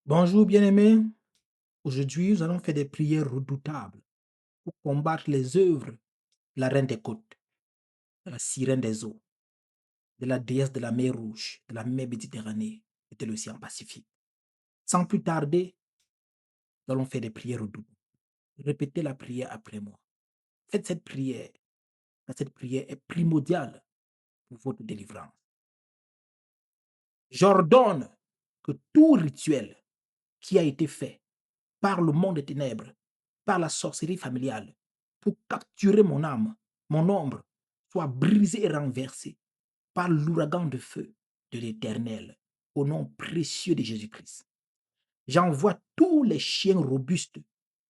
Bonjour bien-aimés, aujourd'hui nous allons faire des prières redoutables pour combattre les œuvres de la reine des côtes, de la sirène des eaux, de la déesse de la mer Rouge, de la mer Méditerranée et de l'océan Pacifique. Sans plus tarder, nous allons faire des prières redoutables. Répétez la prière après moi. Faites cette prière, car cette prière est primordiale pour votre délivrance. J'ordonne que tout rituel qui a été fait par le monde des ténèbres, par la sorcellerie familiale, pour capturer mon âme, mon ombre, soit brisé et renversé par l'ouragan de feu de l'Éternel, au nom précieux de Jésus-Christ. J'envoie tous les chiens robustes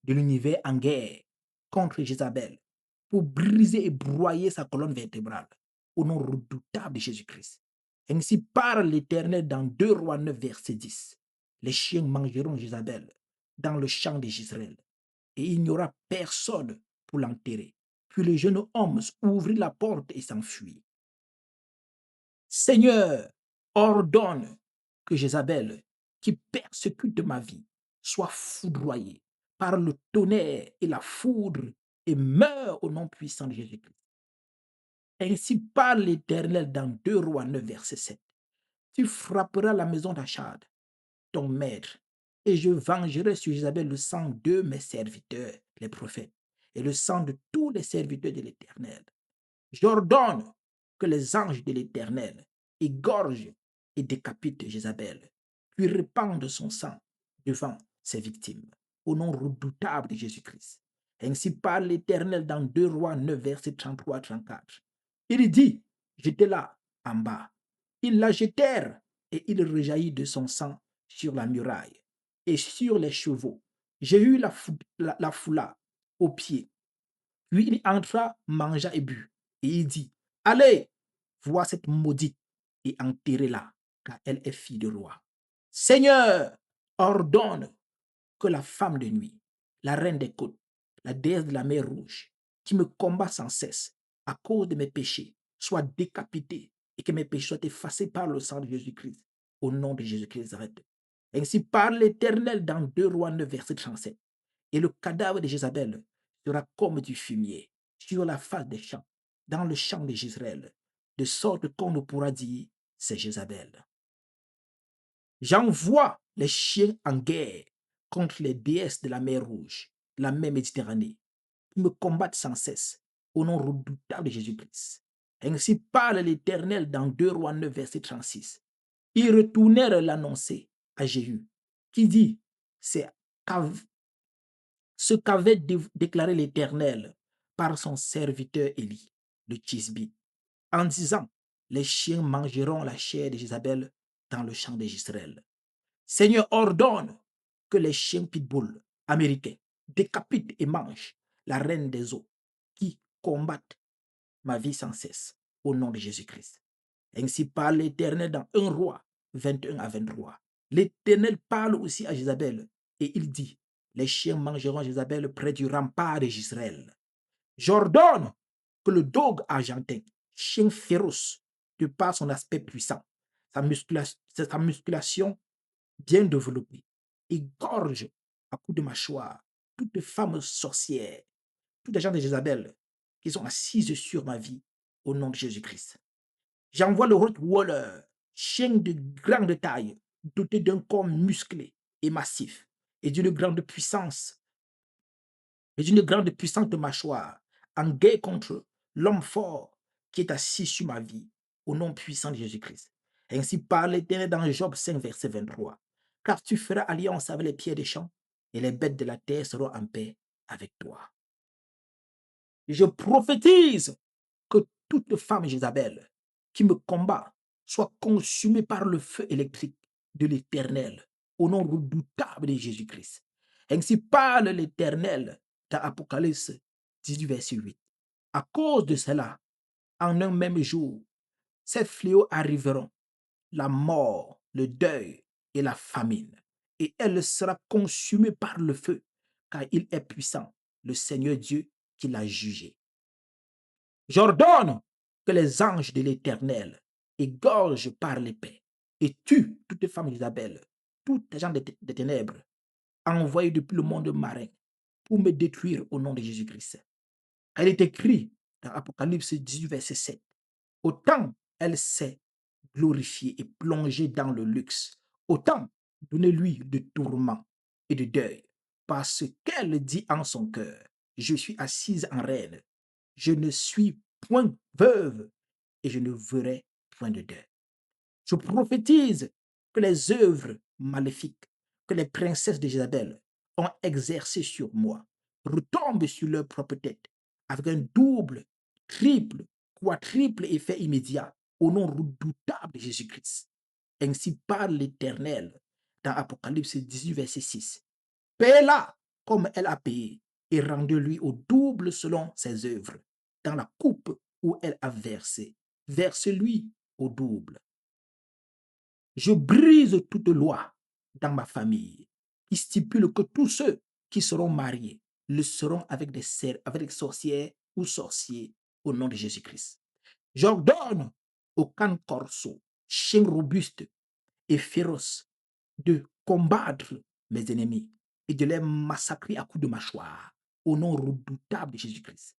de l'univers en guerre contre Jézabel pour briser et broyer sa colonne vertébrale, au nom redoutable de Jésus-Christ. Ainsi parle l'Éternel dans 2 Rois 9, verset 10. Les chiens mangeront Jézabel dans le champ d'Israël, et il n'y aura personne pour l'enterrer. Puis le jeune homme ouvrit la porte et s'enfuit. Seigneur, ordonne que Jézabel, qui persécute ma vie, soit foudroyée par le tonnerre et la foudre et meure au nom puissant de Jésus-Christ. Ainsi parle l'Éternel dans 2 Rois 9, verset 7. Tu frapperas la maison d'Achad, ton maître, et je vengerai sur Jézabel le sang de mes serviteurs, les prophètes, et le sang de tous les serviteurs de l'Éternel. J'ordonne que les anges de l'Éternel égorgent et décapitent Jézabel, puis répandent son sang devant ses victimes, au nom redoutable de Jésus-Christ. Ainsi parle l'Éternel dans 2 Rois 9, versets 33-34. Il dit, j'étais là, en bas. Ils la jetèrent et il rejaillit de son sang sur la muraille et sur les chevaux. J'ai eu la foula aux pieds. Puis il entra, mangea et but. Et il dit, allez, vois cette maudite et enterrez-la, car elle est fille de roi. Seigneur, ordonne que la femme de nuit, la reine des côtes, la déesse de la mer Rouge, qui me combat sans cesse à cause de mes péchés, soit décapitée et que mes péchés soient effacés par le sang de Jésus-Christ, au nom de Jésus-Christ de Nazareth. Ainsi parle l'Éternel dans 2 Rois 9, verset 37. Et le cadavre de Jézabel sera comme du fumier sur la face des champs, dans le champ d'Israël, de sorte qu'on ne pourra dire c'est Jézabel. J'envoie les chiens en guerre contre les déesses de la mer Rouge, de la mer Méditerranée, qui me combattent sans cesse, au nom redoutable de Jésus-Christ. Ainsi parle l'Éternel dans 2 Rois 9, verset 36. Ils retournèrent l'annoncer à Jéhu, qui dit, c'est ce qu'avait déclaré l'Éternel par son serviteur Élie, le Tishbite, en disant, les chiens mangeront la chair de Jézabel dans le champ d'Israël. Seigneur, ordonne que les chiens pitbull américains décapitent et mangent la reine des eaux qui combattent ma vie sans cesse au nom de Jésus-Christ. Ainsi parle l'Éternel dans 1 Roi 21 à 23. L'Éternel parle aussi à Jézabel et il dit, les chiens mangeront Jézabel près du rempart d'Israël. J'ordonne que le dogue argentin, chien féroce, de par son aspect puissant, sa musculation bien développée, égorge à coups de mâchoire toutes femmes sorcières, tous les gens de Jézabel qui sont assises sur ma vie au nom de Jésus-Christ. J'envoie le Rottweiler, chien de grande taille, doté d'un corps musclé et massif, et d'une grande puissance, et d'une grande puissante mâchoire, en guerre contre l'homme fort qui est assis sur ma vie, au nom puissant de Jésus-Christ. Ainsi parle l'Éternel dans Job 5, verset 23. Car tu feras alliance avec les pierres des champs, et les bêtes de la terre seront en paix avec toi. Je prophétise que toute femme Jézabel qui me combat soit consumée par le feu électrique de l'Éternel, au nom redoutable de Jésus-Christ. Ainsi parle l'Éternel dans Apocalypse 18, verset 8. À cause de cela, en un même jour, ces fléaux arriveront, la mort, le deuil et la famine, et elle sera consumée par le feu, car il est puissant, le Seigneur Dieu qui l'a jugé. J'ordonne que les anges de l'Éternel égorgent par l'épée et tuent toute femme d'Isabelle tout agent des ténèbres, envoyé depuis le monde marin pour me détruire au nom de Jésus-Christ. Elle est écrite dans Apocalypse 18, verset 7. Autant elle s'est glorifiée et plongée dans le luxe, autant donnez-lui de tourments et de deuil, parce qu'elle dit en son cœur, je suis assise en reine, je ne suis point veuve et je ne verrai point de deuil. Je prophétise que les œuvres maléfiques que les princesses de Jézabel ont exercées sur moi retombent sur leur propre tête avec un double, triple, quadruple effet immédiat au nom redoutable de Jésus-Christ. Ainsi parle l'Éternel dans Apocalypse 18, verset 6. Paie-la comme elle a payé et rendez-lui au double selon ses œuvres. Dans la coupe où elle a versé, verse-lui au double. Je brise toute loi dans ma famille qui stipule que tous ceux qui seront mariés le seront avec des sorcières ou sorciers au nom de Jésus-Christ. J'ordonne au can corso, chien robuste et féroce, de combattre mes ennemis et de les massacrer à coups de mâchoire au nom redoutable de Jésus-Christ.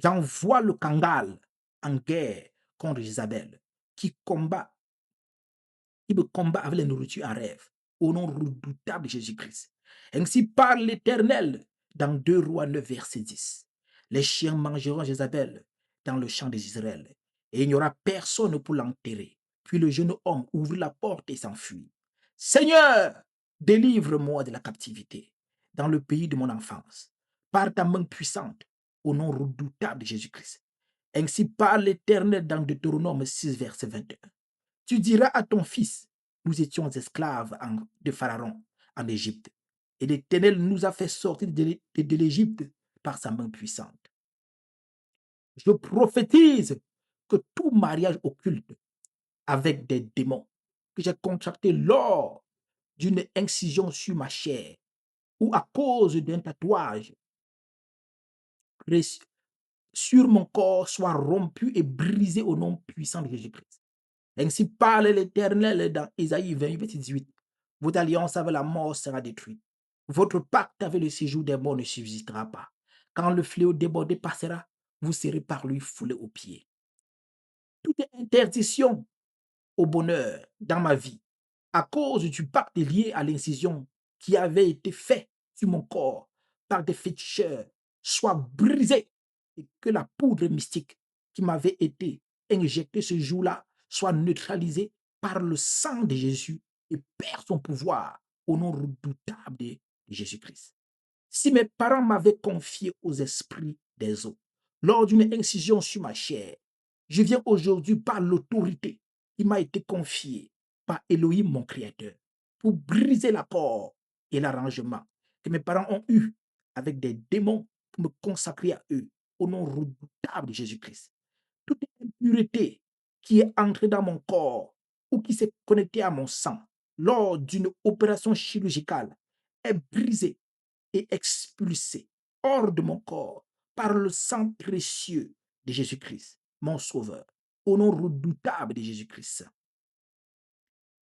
J'envoie le Kangal en guerre contre Isabelle qui me combat avec les nourritures en rêve, au nom redoutable de Jésus-Christ. Ainsi parle l'Éternel dans 2 Rois 9, verset 10. Les chiens mangeront Jézabel dans le champ des Israël, et il n'y aura personne pour l'enterrer. Puis le jeune homme ouvrit la porte et s'enfuit. Seigneur, délivre-moi de la captivité dans le pays de mon enfance, par ta main puissante, au nom redoutable de Jésus-Christ. Ainsi parle l'Éternel dans Deutéronome 6, verset 21. Tu diras à ton fils, nous étions esclaves de Pharaon en Égypte, et l'Éternel nous a fait sortir de l'Égypte par sa main puissante. Je prophétise que tout mariage occulte avec des démons que j'ai contracté lors d'une incision sur ma chair ou à cause d'un tatouage sur mon corps soit rompu et brisé au nom puissant de Jésus-Christ. Ainsi parle l'Éternel dans Ésaïe 20, verset 18. Votre alliance avec la mort sera détruite. Votre pacte avec le séjour des morts ne subsistera pas. Quand le fléau débordé passera, vous serez par lui foulé aux pieds. Toute interdiction au bonheur dans ma vie, à cause du pacte lié à l'incision qui avait été fait sur mon corps par des féticheurs, soit brisée et que la poudre mystique qui m'avait été injectée ce jour-là soit neutralisée par le sang de Jésus et perd son pouvoir au nom redoutable de Jésus-Christ. Si mes parents m'avaient confié aux esprits des eaux lors d'une incision sur ma chair, je viens aujourd'hui par l'autorité qui m'a été confiée par Elohim, mon Créateur, pour briser l'accord et l'arrangement que mes parents ont eu avec des démons pour me consacrer à eux au nom redoutable de Jésus-Christ. Toute impureté qui est entrée dans mon corps ou qui s'est connectée à mon sang lors d'une opération chirurgicale est brisée et expulsé hors de mon corps par le sang précieux de Jésus-Christ, mon Sauveur, au nom redoutable de Jésus-Christ.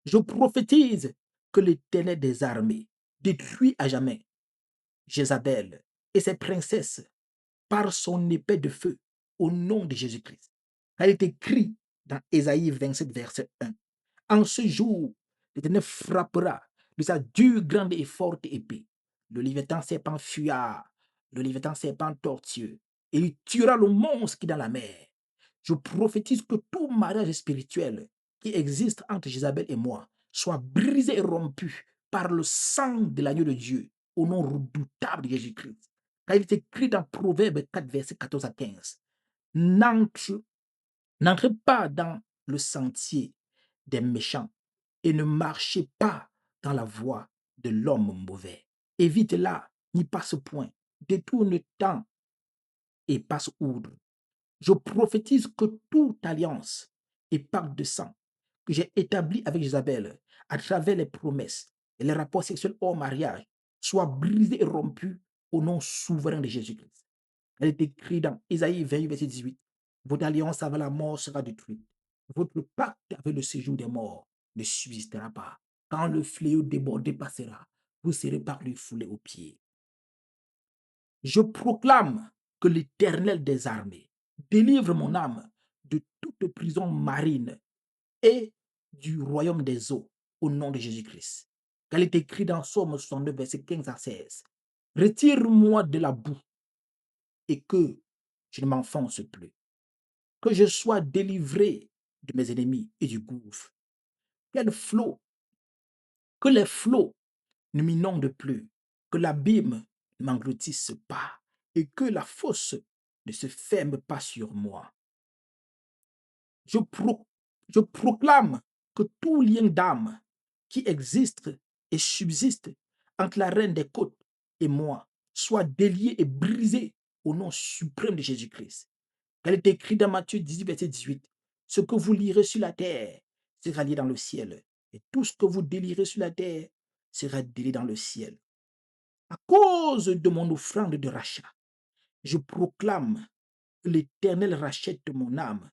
Je prophétise que l'Éternel des armées détruit à jamais Jézabel et ses princesses par son épée de feu au nom de Jésus-Christ. Elle est écrit dans Ésaïe 27, verset 1. En ce jour, l'Éternel frappera de sa dure, grande et forte épée le léviathan serpent fuyard, le léviathan serpent tortueux, et il tuera le monstre qui est dans la mer. Je prophétise que tout mariage spirituel qui existe entre Jézabel et moi soit brisé et rompu par le sang de l'agneau de Dieu au nom redoutable de Jésus-Christ. Car il est écrit dans Proverbe 4, verset 14 à 15. N'entrez pas dans le sentier des méchants et ne marchez pas dans la voie de l'homme mauvais. Évite-la, n'y passe point, détourne-t'en et passe outre. Je prophétise que toute alliance et pacte de sang que j'ai établi avec Isabelle à travers les promesses et les rapports sexuels hors mariage soit brisé et rompu au nom souverain de Jésus-Christ. Elle est écrite dans Ésaïe 20, verset 18. Votre alliance avec la mort sera détruite. Votre pacte avec le séjour des morts ne subsistera pas. Quand le fléau débordé passera, vous serez par lui foulé aux pieds. Je proclame que l'Éternel des armées délivre mon âme de toute prison marine et du royaume des eaux au nom de Jésus-Christ. Car il est écrit dans Psaume 62, verset 15 à 16. Retire-moi de la boue et que je ne m'enfonce plus. Que je sois délivré de mes ennemis et du gouffre. Quel flot, que les flots ne m'inondent plus, que l'abîme ne m'engloutisse pas et que la fosse ne se ferme pas sur moi. Je, pro- je proclame que tout lien d'âme qui existe et subsiste entre la reine des côtes et moi soit délié et brisé au nom suprême de Jésus-Christ. Elle est écrit dans Matthieu 18, verset 18. Ce que vous lirez sur la terre sera lié dans le ciel. Et tout ce que vous délirez sur la terre sera délié dans le ciel. À cause de mon offrande de rachat, je proclame que l'Éternel rachète mon âme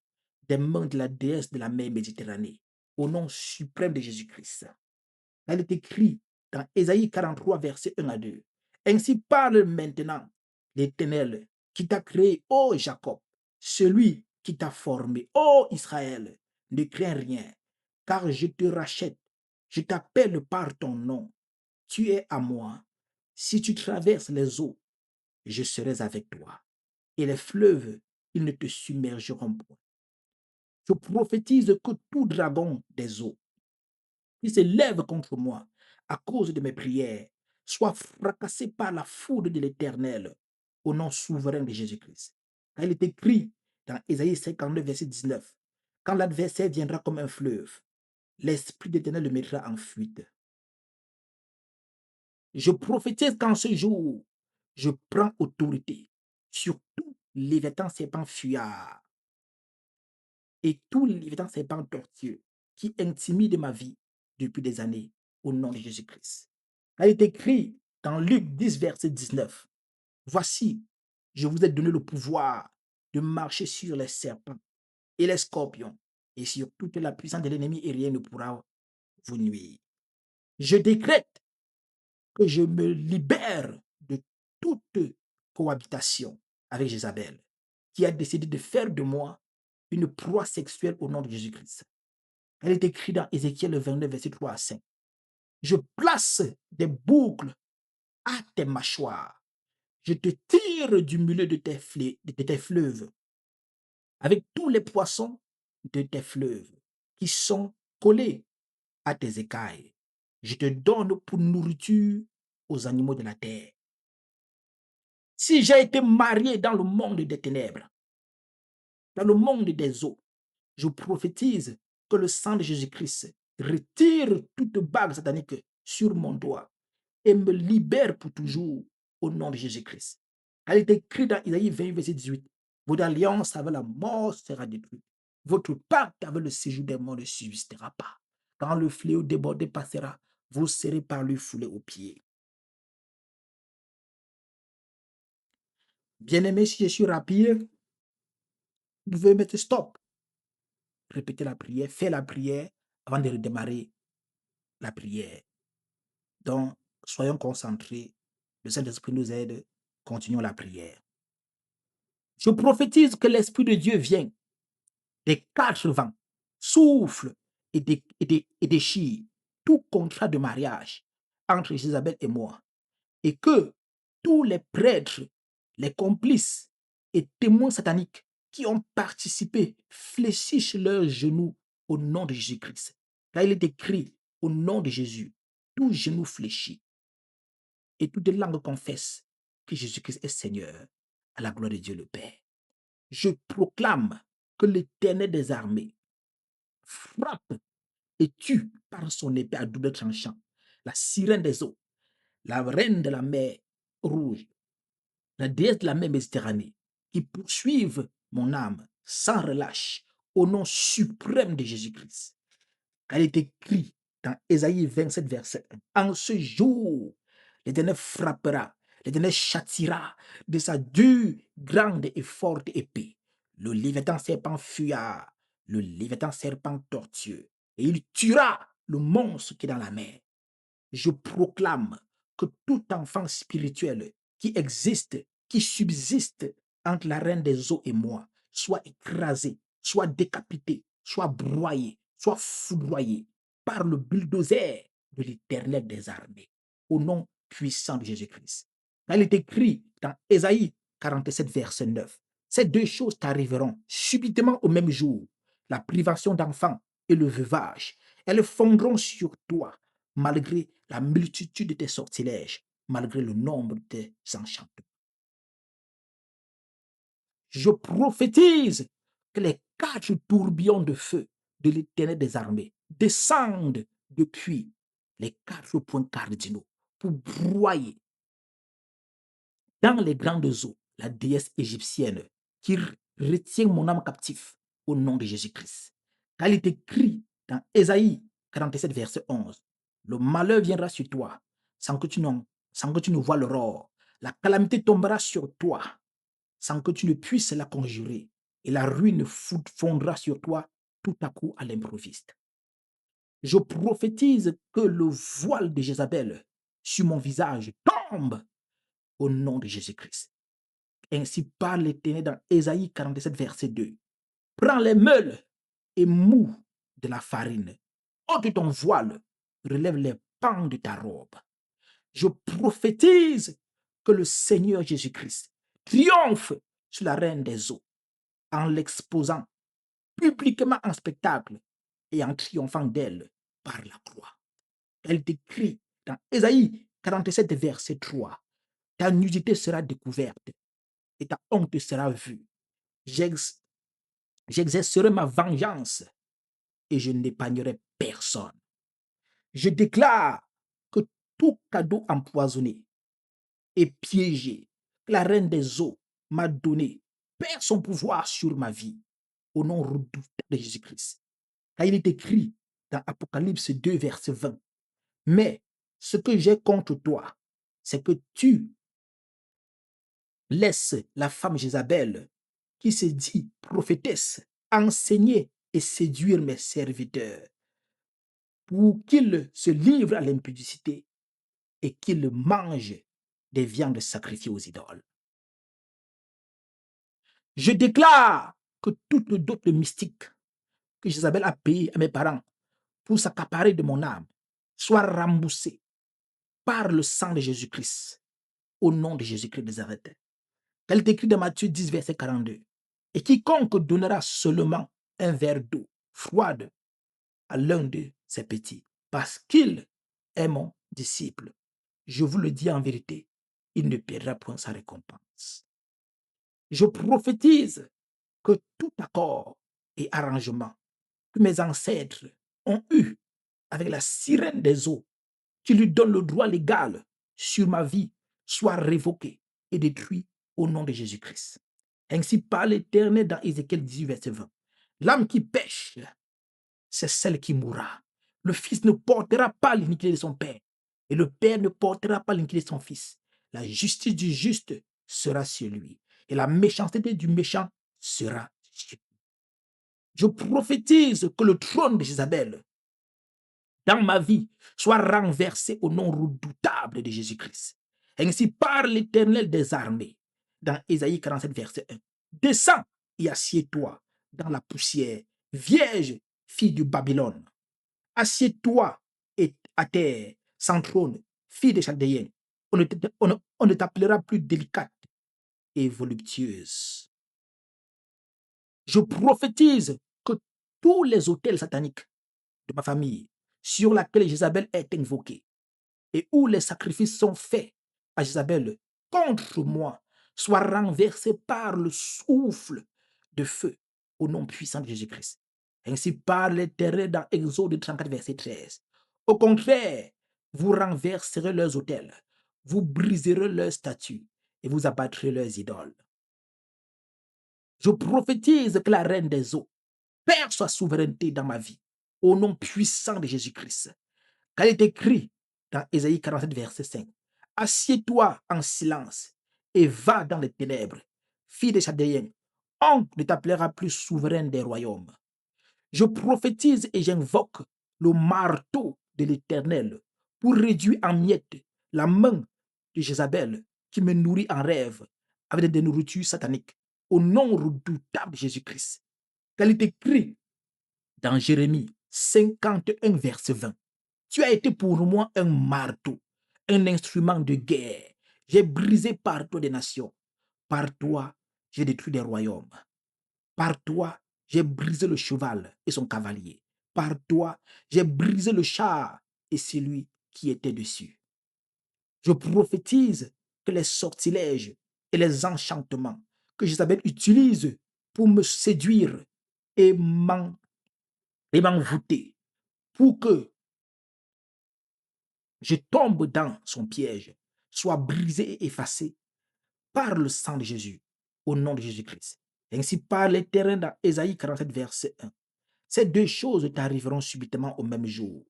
des mains de la déesse de la mer Méditerranée, au nom suprême de Jésus-Christ. Elle est écrit dans Ésaïe 43, verset 1 à 2. Ainsi parle maintenant l'Éternel qui t'a créé, ô Jacob, celui qui t'a formé, ô Israël. Ne crains rien, car je te rachète, je t'appelle par ton nom. Tu es à moi. Si tu traverses les eaux, je serai avec toi. Et les fleuves, ils ne te submergeront point. Je prophétise que tout dragon des eaux qui se lève contre moi à cause de mes prières soit fracassé par la foudre de l'Éternel au nom souverain de Jésus-Christ. Car il est écrit dans Ésaïe 59, verset 19, quand l'adversaire viendra comme un fleuve, l'Esprit de l'Éternel le mettra en fuite. Je prophétise qu'en ce jour, je prends autorité sur tout léviathan serpent fuyard et tout léviathan serpent tortueux qui intimide ma vie depuis des années au nom de Jésus-Christ. Il est écrit dans Luc 10, verset 19, voici, je vous ai donné le pouvoir de marcher sur les serpents et les scorpions et sur toute la puissance de l'ennemi et rien ne pourra vous nuire. Je décrète que je me libère de toute cohabitation avec Jézabel, qui a décidé de faire de moi une proie sexuelle au nom de Jésus-Christ. Elle est écrite dans Ézéchiel 29, verset 3 à 5. Je place des boucles à tes mâchoires. Je te tire du milieu de tes fleuves, avec tous les poissons de tes fleuves qui sont collés à tes écailles. Je te donne pour nourriture aux animaux de la terre. Si j'ai été marié dans le monde des ténèbres, dans le monde des eaux, je prophétise que le sang de Jésus-Christ retire toute bague satanique sur mon doigt et me libère pour toujours au nom de Jésus-Christ. Elle est écrite dans Isaïe 20, verset 18. Votre alliance avec la mort sera détruite. Votre pacte avec le séjour des morts ne subsistera pas. Quand le fléau débordé passera, vous serez par lui foulé aux pieds. Bien-aimé, si je suis rapide, vous pouvez mettre stop. Répétez la prière, faites la prière avant de redémarrer la prière. Donc, soyons concentrés. Le Saint-Esprit nous aide. Continuons la prière. Je prophétise que l'Esprit de Dieu vient des quatre vents, souffle et déchire tout contrat de mariage entre Isabelle et moi. Et que tous les prêtres, les complices et témoins sataniques qui ont participé fléchissent leurs genoux au nom de Jésus-Christ. Car il est écrit, au nom de Jésus, tout genou fléchit et toute langue confesse que Jésus-Christ est Seigneur à la gloire de Dieu le Père. Je proclame que l'Éternel des armées frappe et tue par son épée à double tranchant la sirène des eaux, la reine de la mer rouge, la déesse de la mer Méditerranée, qui poursuivent mon âme sans relâche au nom suprême de Jésus-Christ. Car il est écrit dans Ésaïe 27, verset 1, en ce jour, l'Éternel frappera, l'Éternel châtira de sa dure, grande et forte épée le léviathan serpent fuyard, le léviathan serpent tortueux, et il tuera le monstre qui est dans la mer. Je proclame que tout enfant spirituel qui existe, qui subsiste entre la reine des eaux et moi, soit écrasé, soit décapité, soit broyé, soit foudroyé par le bulldozer de l'Éternel des armées, au nom puissant de Jésus-Christ. Là, il est écrit dans Ésaïe 47, verset 9, ces deux choses t'arriveront subitement au même jour, la privation d'enfants et le veuvage. Elles fondront sur toi malgré la multitude de tes sortilèges, malgré le nombre de tes enchantements. Je prophétise que les 4 tourbillons de feu de l'Éternel des armées descendent depuis les 4 points cardinaux pour broyer dans les grandes eaux la déesse égyptienne qui retient mon âme captif au nom de Jésus-Christ. Car il est écrit dans Ésaïe 47, verset 11, le malheur viendra sur toi sans que sans que tu ne vois l'aurore. La calamité tombera sur toi sans que tu ne puisses la conjurer. Et la ruine fondra sur toi tout à coup à l'improviste. Je prophétise que le voile de Jézabel sur mon visage tombe au nom de Jésus-Christ. Ainsi parle l'Éternel dans Ésaïe 47, verset 2. Prends les meules et moue de la farine. Ôte ton voile, relève les pans de ta robe. Je prophétise que le Seigneur Jésus-Christ triomphe sur la reine des eaux en l'exposant publiquement en spectacle et en triomphant d'elle par la croix. Elle décrit dans Ésaïe 47, verset 3. Ta nudité sera découverte et ta honte sera vue. J'exercerai ma vengeance et je n'épargnerai personne. Je déclare que tout cadeau empoisonné et piégé que la reine des eaux m'a donné perd son pouvoir sur ma vie au nom redoutable de Jésus-Christ. Car il est écrit dans Apocalypse 2, verset 20. Mais ce que j'ai contre toi, c'est que tu laisses la femme Jézabel, qui se dit prophétesse, enseigner et séduire mes serviteurs pour qu'ils se livrent à l'impudicité et qu'ils mangent des viandes sacrifiées aux idoles. Je déclare que toute dot mystique que Jézabel a payée à mes parents pour s'accaparer de mon âme soit remboursée par le sang de Jésus-Christ, au nom de Jésus-Christ de Nazareth. Elle est écrit dans Matthieu 10, verset 42. Et quiconque donnera seulement un verre d'eau froide à l'un de ses petits, parce qu'il est mon disciple, je vous le dis en vérité, il ne perdra point sa récompense. Je prophétise que tout accord et arrangement que mes ancêtres ont eu avec la sirène des eaux, qui lui donne le droit légal sur ma vie, soit révoqué et détruit au nom de Jésus-Christ. Ainsi parle l'Éternel dans Ézéchiel 18, verset 20. L'âme qui pêche, c'est celle qui mourra. Le fils ne portera pas l'iniquité de son père, et le père ne portera pas l'iniquité de son fils. La justice du juste sera sur lui, et la méchanceté du méchant sera sur lui. Je prophétise que le trône de Jézabel dans ma vie soit renversé au nom redoutable de Jésus-Christ. Ainsi parle l'Éternel des armées dans Ésaïe 47, verset 1. Descends et assieds-toi dans la poussière, vierge, fille de Babylone. Assieds-toi à terre, sans trône, fille des Chaldéens. On ne t'appellera plus délicate et voluptueuse. Je prophétise que tous les autels sataniques de ma famille, sur laquelle Jézabel est invoquée, et où les sacrifices sont faits à Jézabel contre moi, soient renversés par le souffle de feu au nom puissant de Jésus-Christ. Ainsi parle l'Éternel dans Exode 34, verset 13. Au contraire, vous renverserez leurs autels, vous briserez leurs statues et vous abattrez leurs idoles. Je prophétise que la reine des eaux perd sa souveraineté dans ma vie au nom puissant de Jésus-Christ. Car il est écrit dans Ésaïe 47, verset 5. Assieds-toi en silence et va dans les ténèbres, fille des Chaldéens. On ne t'appellera plus souveraine des royaumes. Je prophétise et j'invoque le marteau de l'Éternel pour réduire en miettes la main de Jézabel qui me nourrit en rêve avec des nourritures sataniques. Au nom redoutable de Jésus-Christ. Car il est écrit dans Jérémie 51, verset 20. Tu as été pour moi un marteau, un instrument de guerre. J'ai brisé par toi des nations. Par toi, j'ai détruit des royaumes. Par toi, j'ai brisé le cheval et son cavalier. Par toi, j'ai brisé le char et celui qui était dessus. Je prophétise que les sortilèges et les enchantements que Jézabel utilise pour me séduire et m'envoûter, pour que je tombe dans son piège, soient brisés et effacés par le sang de Jésus, au nom de Jésus-Christ. Ainsi parle l'Éternel dans Ésaïe 47, verset 1. Ces deux choses t'arriveront subitement au même jour.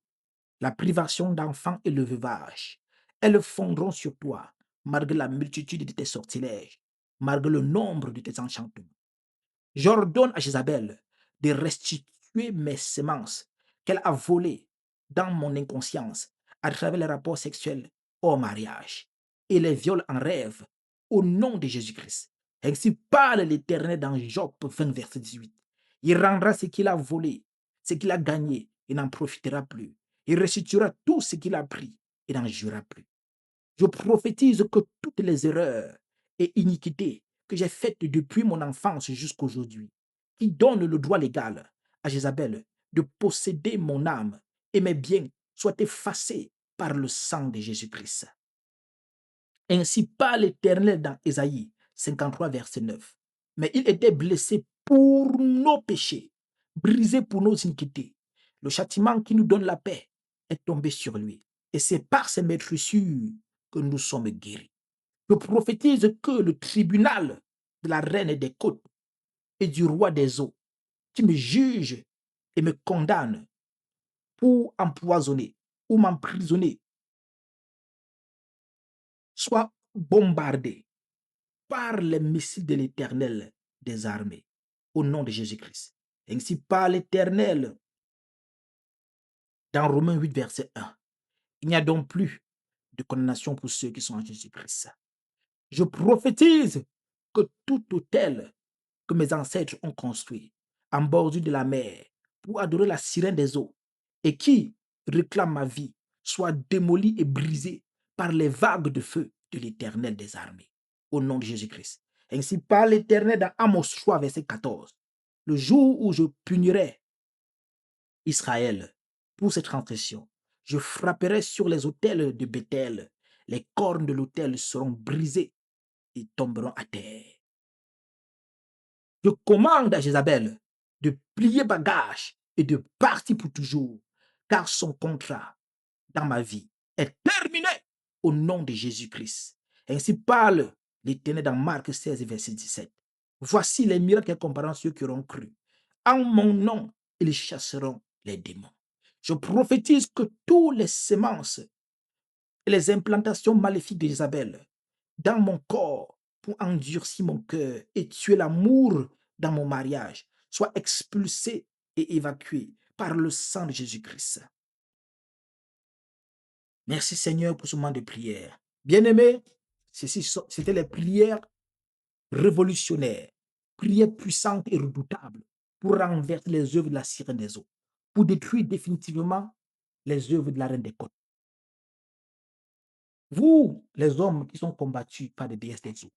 La privation d'enfants et le veuvage. Elles fondront sur toi, malgré la multitude de tes sortilèges, malgré le nombre de tes enchantements. J'ordonne à Jézabel de restituer mes semences qu'elle a volées dans mon inconscience à travers les rapports sexuels hors mariage et les viols en rêve au nom de Jésus-Christ. Ainsi parle l'Éternel dans Job 20, verset 18. Il rendra ce qu'il a volé, ce qu'il a gagné, et n'en profitera plus. Il restituera tout ce qu'il a pris et n'en jouira plus. Je prophétise que toutes les erreurs et iniquités que j'ai faites depuis mon enfance jusqu'à aujourd'hui, qui donnent le droit légal à Jézabel de posséder mon âme et mes biens, soient effacés par le sang de Jésus-Christ. Ainsi parle l'Éternel dans Ésaïe 53, verset 9. Mais il était blessé pour nos péchés, brisé pour nos iniquités. Le châtiment qui nous donne la paix est tombé sur lui. Et c'est par ses maîtrissures que nous sommes guéris. Je prophétise que le tribunal de la reine des côtes et du roi des eaux, qui me juge et me condamne pour empoisonner ou m'emprisonner, soit bombardé par les missiles de l'Éternel des armées, au nom de Jésus-Christ. Ainsi par l'Éternel, dans Romains 8, verset 1. Il n'y a donc plus de condamnation pour ceux qui sont en Jésus-Christ. Je prophétise que tout autel que mes ancêtres ont construit en bordure de la mer pour adorer la sirène des eaux et qui réclame ma vie soit démoli et brisé par les vagues de feu de l'Éternel des armées, au nom de Jésus-Christ. Ainsi parle l'Éternel dans Amos 3, verset 14. Le jour où je punirai Israël pour cette transgression, je frapperai sur les autels de Bethel. Les cornes de l'autel seront brisées et tomberont à terre. Je commande à Jézabel de plier bagage et de partir pour toujours, car son contrat dans ma vie est terminé au nom de Jésus-Christ. Ainsi parle l'Éternel dans Marc 16, verset 17. Voici les miracles accompagnant ceux qui auront cru. En mon nom, ils chasseront les démons. Je prophétise que tous les semences et les implantations maléfiques d'Isabelle dans mon corps pour endurcir mon cœur et tuer l'amour dans mon mariage soient expulsés et évacués par le sang de Jésus-Christ. Merci Seigneur pour ce moment de prière. Bien-aimés, c'était les prières révolutionnaires, prières puissantes et redoutables pour renverser les œuvres de la sirène des eaux, pour détruire définitivement les œuvres de la reine des côtes. Vous, les hommes qui sont combattus par des déesses des eaux,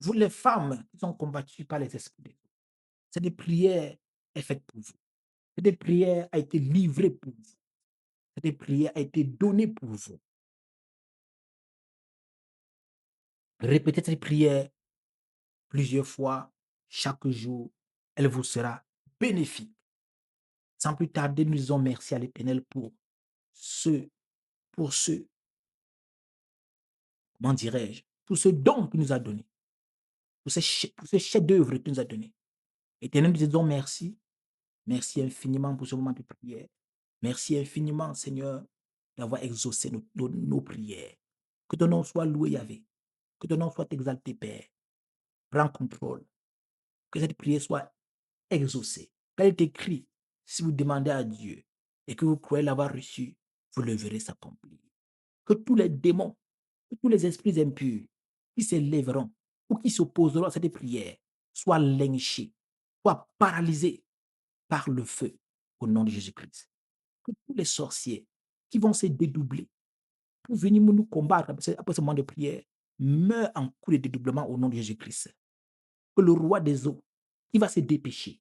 vous, les femmes qui sont combattues par les esprits des eaux, c'est des prières faites pour vous. C'est des prières a été livrées pour vous. C'est des prières a été données pour vous. Répétez cette prière plusieurs fois chaque jour. Elle vous sera bénéfique. Sans plus tarder, nous disons merci à l'Éternel ce, pour ce, comment dirais-je, pour ce don qu'il nous a donné, pour ce chef-d'œuvre qu'il nous a donné. Éternel, nous disons merci. Merci infiniment pour ce moment de prière. Merci infiniment, Seigneur, d'avoir exaucé nos prières. Que ton nom soit loué, Yahvé. Que ton nom soit exalté, Père. Prends contrôle. Que cette prière soit exaucée. Car il est écrit, si vous demandez à Dieu, et que vous croyez l'avoir reçu, vous le verrez s'accomplir. Que tous les démons, que tous les esprits impurs qui s'élèveront ou qui s'opposeront à cette prière soient lynchés, soient paralysés par le feu au nom de Jésus-Christ. Que tous les sorciers qui vont se dédoubler pour venir nous combattre après ce moment de prière meurent en coup de dédoublement au nom de Jésus-Christ. Que le roi des eaux qui va se dépêcher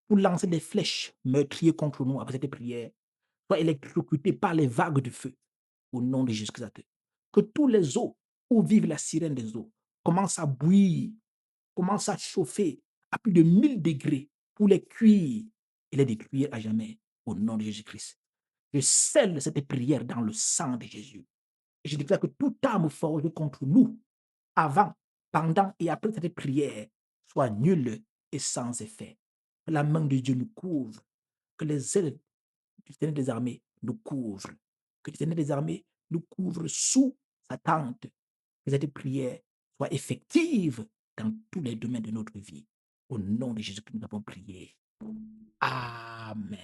pour lancer des flèches meurtrières contre nous après cette prière soit électrocuté par les vagues de feu au nom de Jésus-Christ. Que tous les eaux où vivent la sirène des eaux commencent à bouillir, commencent à chauffer à plus de 1000 degrés pour les cuire et les détruire à jamais au nom de Jésus-Christ. Je scelle cette prière dans le sang de Jésus. Et je déclare que toute arme forgée contre nous, avant, pendant et après cette prière, soit nulle et sans effet. Que la main de Dieu nous couvre, que les ailes du Seigneur des armées nous couvrent, que le Seigneur des armées nous couvre sous sa tente, que cette prière soit effective dans tous les domaines de notre vie. Au nom de Jésus que nous avons prié. Amen.